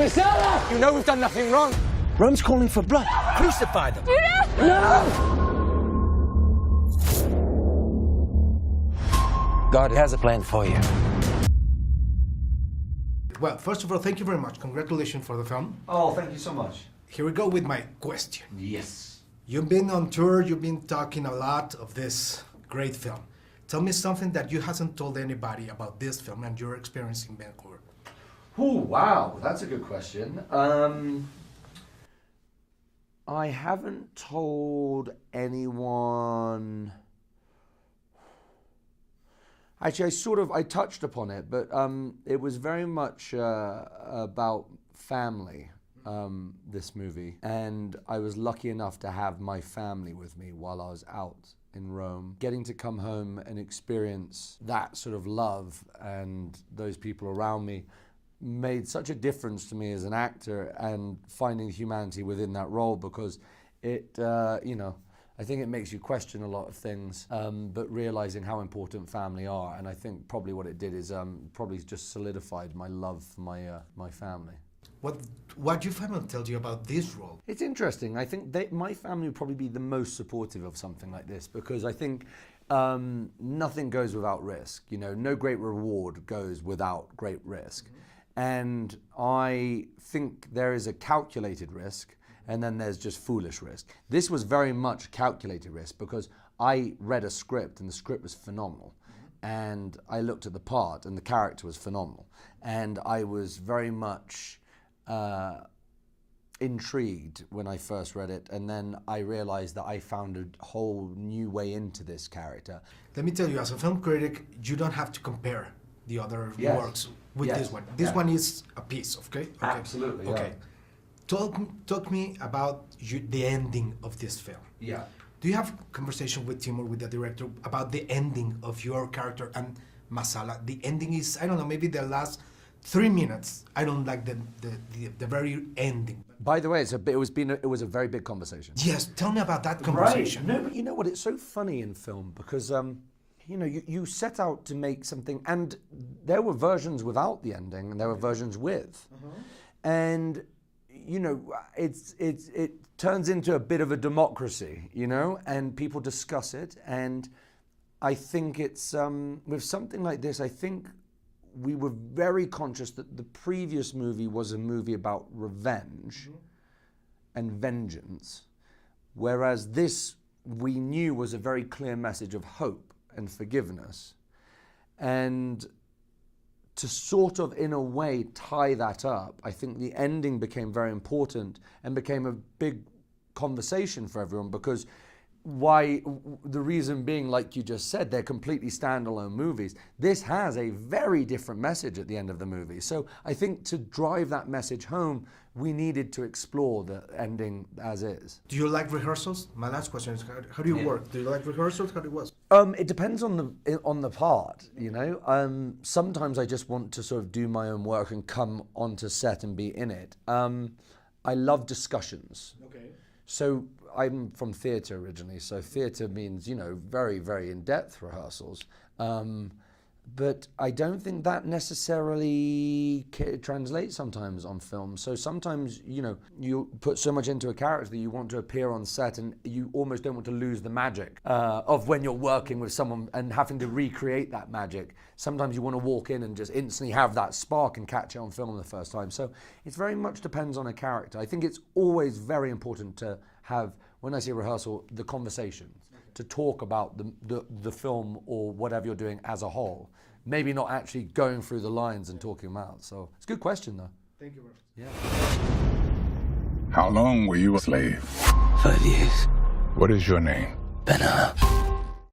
Messala! You know we've done nothing wrong. Rome's calling for blood. Crucify them. No! God has a plan for you. Well, first of all, thank you very much. Congratulations for the film. Oh, thank you so much. Here we go with my question. Yes. You've been on tour, you've been talking a lot of this great film. Tell me something that you hasn't told anybody about this film and your experience in Vancouver. Oh, wow, that's a good question. I haven't told anyone. Actually, I touched upon it, but it was very much about family, this movie. And I was lucky enough to have my family with me while I was out in Rome. Getting to come home and experience that sort of love and those people around me made such a difference to me as an actor, and finding humanity within that role, because it, I think it makes you question a lot of things, but realizing how important family are. And I think probably what it did is probably just solidified my love for my family. What your family tells you about this role? It's interesting. I think my family would probably be the most supportive of something like this, because I think nothing goes without risk. You know, no great reward goes without great risk. Mm-hmm. And I think there is a calculated risk, and then there's just foolish risk. This was very much calculated risk, because I read a script and the script was phenomenal. Mm-hmm. And I looked at the part and the character was phenomenal. And I was very much intrigued when I first read it, and then I realized that I found a whole new way into this character. Let me tell you, as a film critic, you don't have to compare the other works with this one. This one is a piece, okay? Absolutely. Okay. Yeah. Talk me about the ending of this film. Yeah. Do you have a conversation with Tim or with the director about the ending of your character and Messala? The ending is, I don't know, maybe the last 3 minutes. I don't like the very ending. By the way, it was a very big conversation. Yes, tell me about that conversation. Right. No, but you know what? It's so funny in film, because you set out to make something, and there were versions without the ending, and there were versions with, and it turns into a bit of a democracy, and people discuss it. And I think it's with something like this, I think we were very conscious that the previous movie was a movie about revenge and vengeance, whereas this we knew was a very clear message of hope and forgiveness. And to sort of, in a way, tie that up, I think the ending became very important and became a big conversation for everyone, because the reason being, like you just said, they're completely standalone movies. This has a very different message at the end of the movie. So I think to drive that message home, we needed to explore the ending as is. Do you like rehearsals? My last question is, how do you work? Do you like rehearsals? How do it was? It depends on the part, Sometimes I just want to sort of do my own work and come onto set and be in it. I love discussions. Okay. So I'm from theatre originally, so theatre means, very, very in-depth rehearsals. But I don't think that necessarily translates sometimes on film. So sometimes, you put so much into a character that you want to appear on set, and you almost don't want to lose the magic of when you're working with someone and having to recreate that magic. Sometimes you want to walk in and just instantly have that spark and catch it on film the first time. So it very much depends on a character. I think it's always very important to have, when I say rehearsal, the conversations, to talk about the film or whatever you're doing as a whole. Maybe not actually going through the lines and talking them out. So it's a good question, though. Thank you very much. Yeah. How long were you a slave? 5 years. What is your name? Ben Hur.